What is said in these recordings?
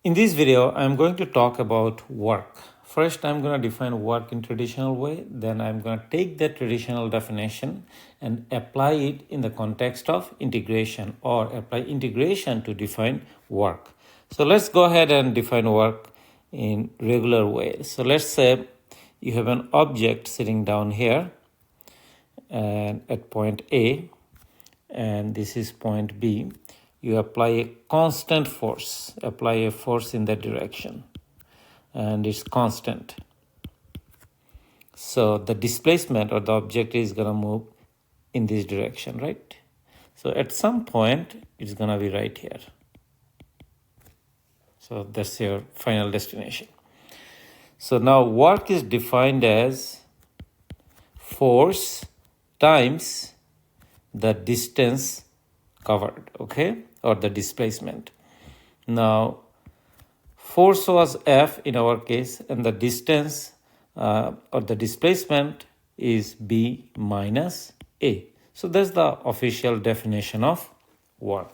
In this video, I'm going to talk about work. First, I'm going to define work in traditional way. Then I'm going to take that traditional definition and apply it in the context of integration, or apply integration to define work. So let's go ahead and define work in regular way. So let's say you have an object sitting down here and at point A, and this is point B. You apply a constant force, apply a force in that direction, and it's constant. So the displacement or the object is going to move in this direction, right? So at some point, it's going to be right here. So that's your final destination. So now work is defined as force times the distance covered, okay, or the displacement. Now, force was F in our case, and the distance or the displacement is B minus A. So that's the official definition of work.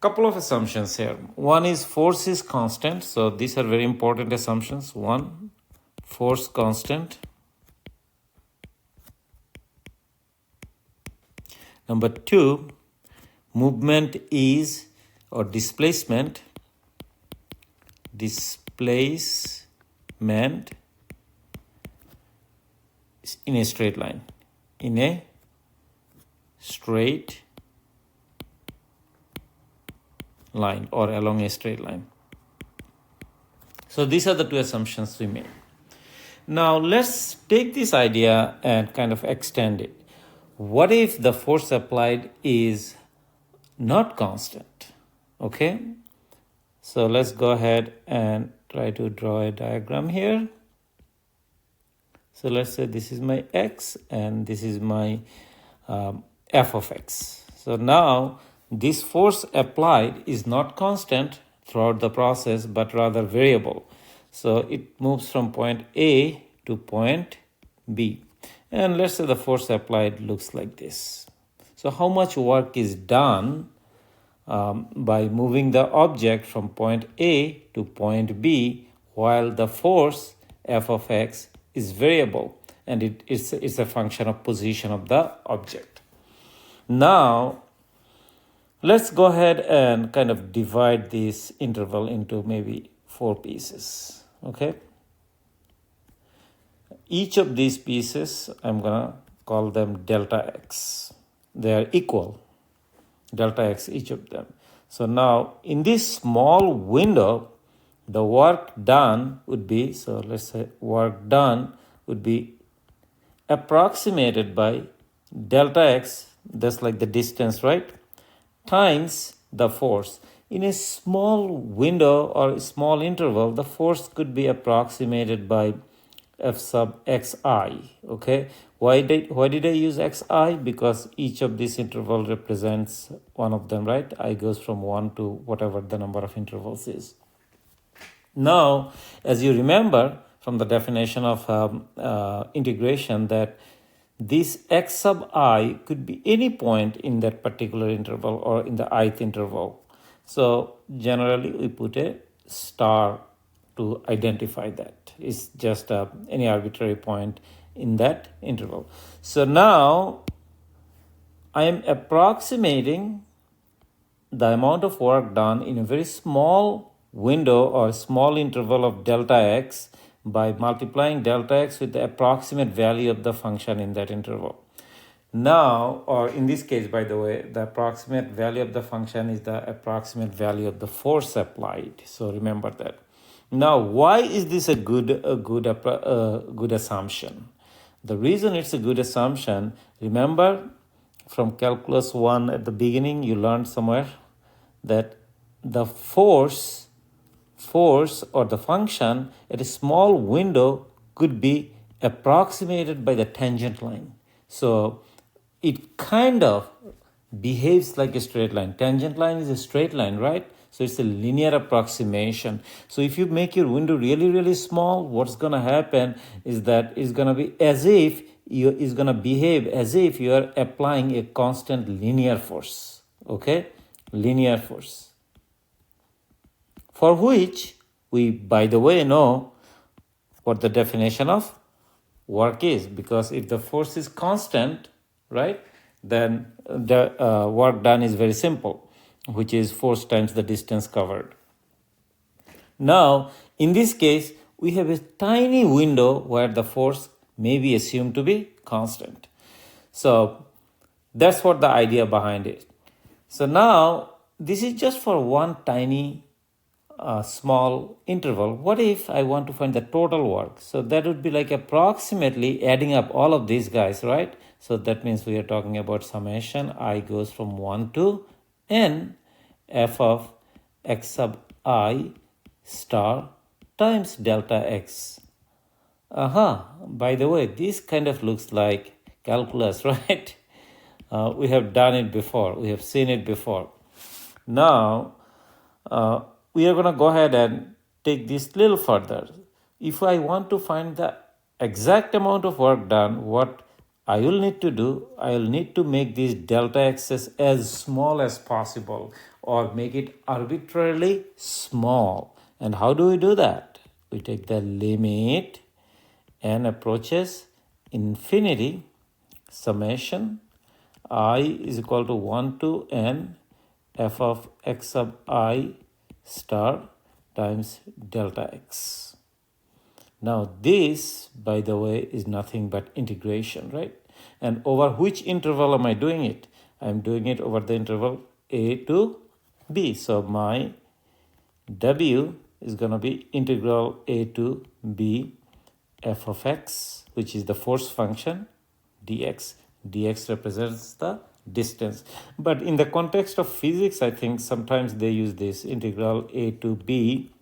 Couple of assumptions here. One is force is constant. So these are very important assumptions. One, force constant. Number two, movement is, or displacement is in a straight line, in a straight line or along a straight line. So these are the two assumptions we made. Now let's take this idea and kind of extend it. What if the force applied is not constant? Okay, so let's go ahead and try to draw a diagram here. So let's say this is my x and this is my f of x. So now this force applied is not constant throughout the process, but rather variable. So it moves from point A to point B. And let's say the force applied looks like this. So how much work is done by moving the object from point A to point B while the force f of x is variable and it's a function of position of the object. Now, let's go ahead and kind of divide this interval into maybe 4 pieces, okay? Each of these pieces, I'm going to call them delta x. They are equal, delta x, each of them. So now, in this small window, the work done would be, so let's say work done would be approximated by delta x, that's like the distance, right? Times the force. In a small window or a small interval, the force could be approximated by f sub xi, okay? Why did I use xi? Because each of these interval represents one of them, right? I goes from 1 to whatever the number of intervals is. Now, as you remember from the definition of integration, that this x sub I could be any point in that particular interval or in the ith interval. So generally we put a star to identify that. It's just any arbitrary point in that interval. So now I am approximating the amount of work done in a very small window or small interval of delta x by multiplying delta x with the approximate value of the function in that interval. Now, or in this case, by the way, the approximate value of the function is the approximate value of the force applied. So remember that. Now, why is this a good assumption? The reason it's a good assumption, remember from calculus 1 at the beginning, you learned somewhere that the force or the function at a small window could be approximated by the tangent line. So it kind of behaves like a straight line. Tangent line is a straight line, right? So it's a linear approximation. So if you make your window really, really small, what's going to happen is that it's going to be as if it's going to behave as if you are applying a constant linear force, okay? Linear force. for which we, by the way, know what the definition of work is, because if the force is constant, right, then the work done is very simple, which is force times the distance covered. Now, in this case, we have a tiny window where the force may be assumed to be constant. So that's what the idea behind it. So now, this is just for one tiny small interval. What if I want to find the total work? So that would be like approximately adding up all of these guys, right? So that means we are talking about summation I goes from 1 to n f of x sub I star times delta x. By the way, this kind of looks like calculus, right? We have done it before. We have seen it before. Now, we are going to go ahead and take this little further. If I want to find the exact amount of work done, what I will need to do, I will need to make these delta x's as small as possible, or make it arbitrarily small. And how do we do that? We take the limit n approaches infinity, summation I is equal to 1 to n f of x sub I star times delta x. Now this, by the way, is nothing but integration, right? And over which interval am I doing it? I'm doing it over the interval a to b. So my w is going to be integral a to b f of x, which is the force function, dx. dx represents the distance. But in the context of physics, I think sometimes they use this integral a to b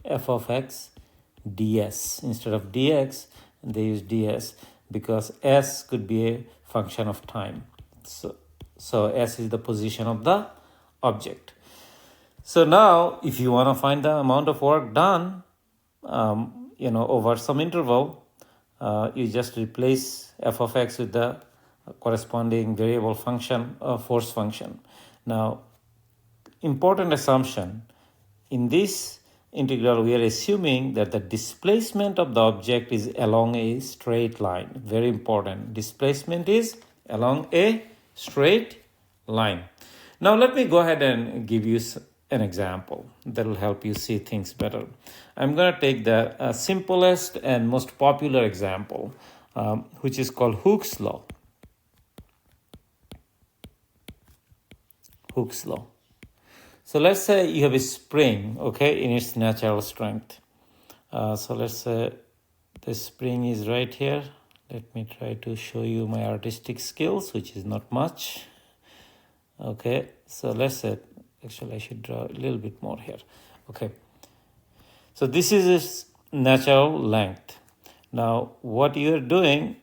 f of x ds. Instead of dx, they use ds because s could be a function of time. So s is the position of the object. So now, if you want to find the amount of work done, over some interval, you just replace f of x with the corresponding variable function, force function. Now, important assumption, in this integral, we are assuming that the displacement of the object is along a straight line. Very important. Displacement is along a straight line. Now, let me go ahead and give you an example that will help you see things better. I'm going to take the simplest and most popular example, which is called Hooke's law. Hooke's law. So let's say you have a spring, okay, in its natural strength. So let's say the spring is right here. Let me try to show you my artistic skills, which is not much. Okay, so let's say, actually I should draw a little bit more here. Okay, so this is its natural length. Now what you are doing,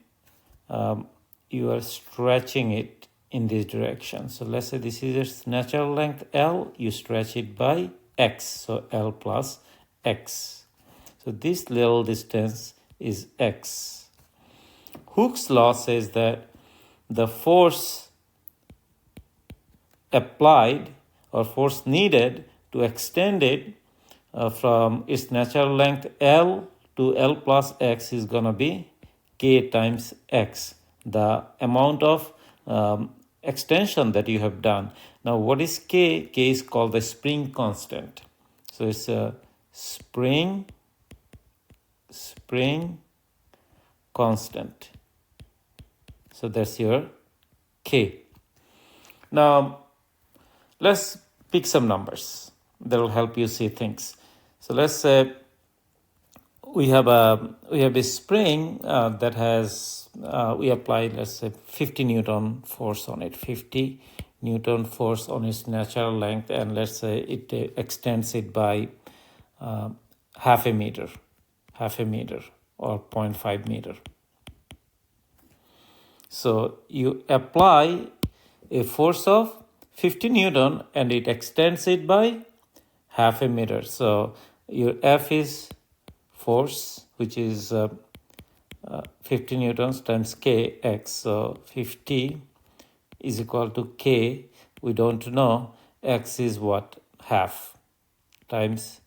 you are stretching it in this direction. So let's say this is its natural length L, you stretch it by X, so L plus X. So this little distance is X. Hooke's law says that the force applied or force needed to extend it from its natural length L to L plus X is going to be K times X, the amount of extension that you have done. Now, what is K? K is called the spring constant. So it's a spring constant. So that's your K. Now, let's pick some numbers that will help you see things. So let's say we have a spring that has we apply, let's say, 50 Newton force on it, 50 Newton force on its natural length, and let's say it extends it by half a meter or 0.5 meter. So you apply a force of 50 Newton and it extends it by half a meter. So your F is force, which is 50 newtons times kx. So 50 is equal to k. We don't know. X is what? Half. times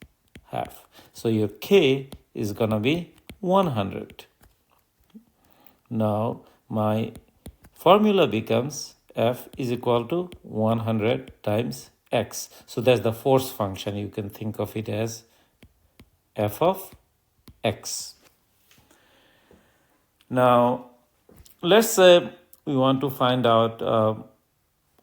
half. So your K is going to be 100. Now my formula becomes F is equal to 100 times X. So that's the force function. You can think of it as F of X. Now, let's say we want to find out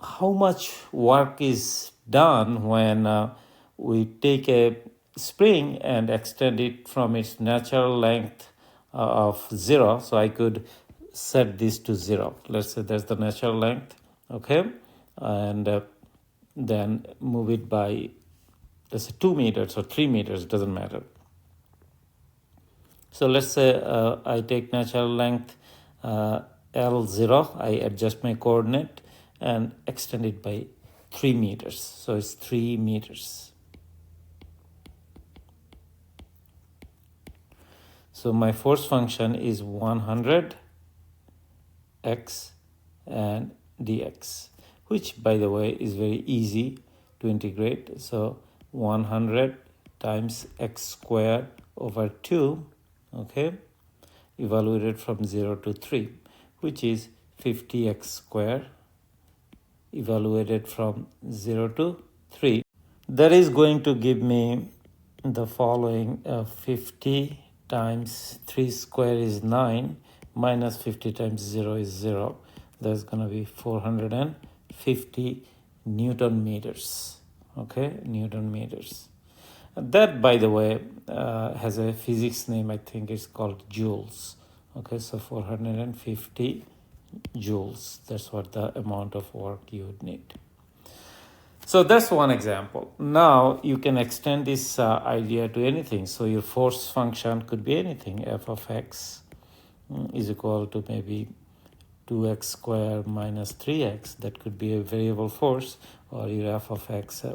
how much work is done when we take a spring and extend it from its natural length of 0. So I could set this to 0. Let's say that's the natural length, okay? And then move it by, let's say 2 meters or 3 meters, doesn't matter. So let's say I take natural length L0, I adjust my coordinate and extend it by 3 meters. So it's 3 meters. So my force function is 100 x and dx, which by the way is very easy to integrate. So 100 times x squared over 2, okay, evaluated from 0 to 3, which is 50x squared evaluated from 0 to 3. That is going to give me the following: 50 times 3 square is 9, minus 50 times 0 is 0. That's going to be 450 Newton meters. Okay, Newton meters. That, by the way, has a physics name. I think it's called joules. Okay, so 450 joules. That's what the amount of work you would need. So that's one example. Now you can extend this idea to anything. So your force function could be anything. F of x is equal to maybe 2x squared minus 3x. That could be a variable force, or your F of x.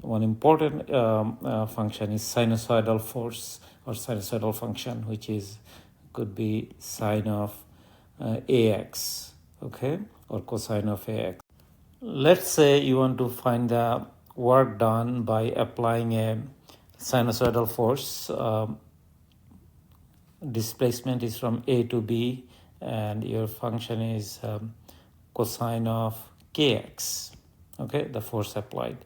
One important function is sinusoidal force or sinusoidal function, which could be sine of ax, okay, or cosine of ax. Let's say you want to find the work done by applying a sinusoidal force. Displacement is from A to B, and your function is cosine of kx, okay, the force applied,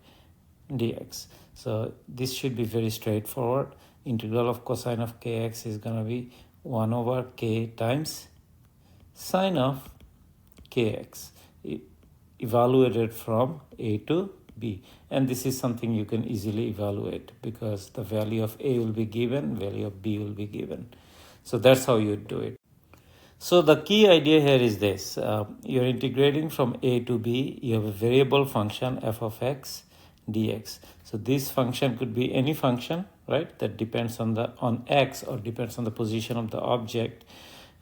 dx. So this should be very straightforward. Integral of cosine of kx is going to be 1 over k times sine of kx, evaluated from A to B. And this is something you can easily evaluate because the value of A will be given, value of B will be given. So that's how you do it. So the key idea here is this. You're integrating from A to B. You have a variable function, f of x dx. So this function could be any function, right, that depends on x or depends on the position of the object.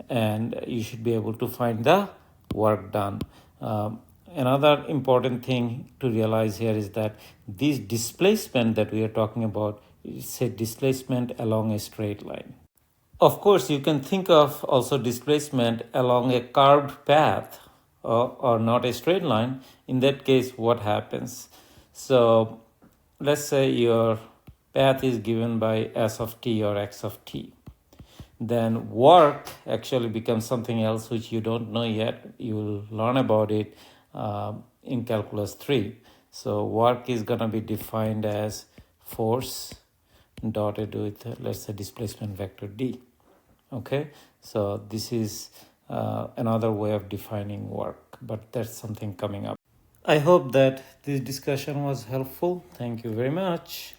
And you should be able to find the work done. Another important thing to realize here is that this displacement that we are talking about is a displacement along a straight line. Of course, you can think of also displacement along a curved path or not a straight line. In that case, what happens? So let's say your path is given by s of t or x of t. Then work actually becomes something else which you don't know yet. You will learn about it in calculus 3. So work is going to be defined as force dotted with, let's say, displacement vector d. Okay, so this is another way of defining work, but that's something coming up. I hope that this discussion was helpful. Thank you very much.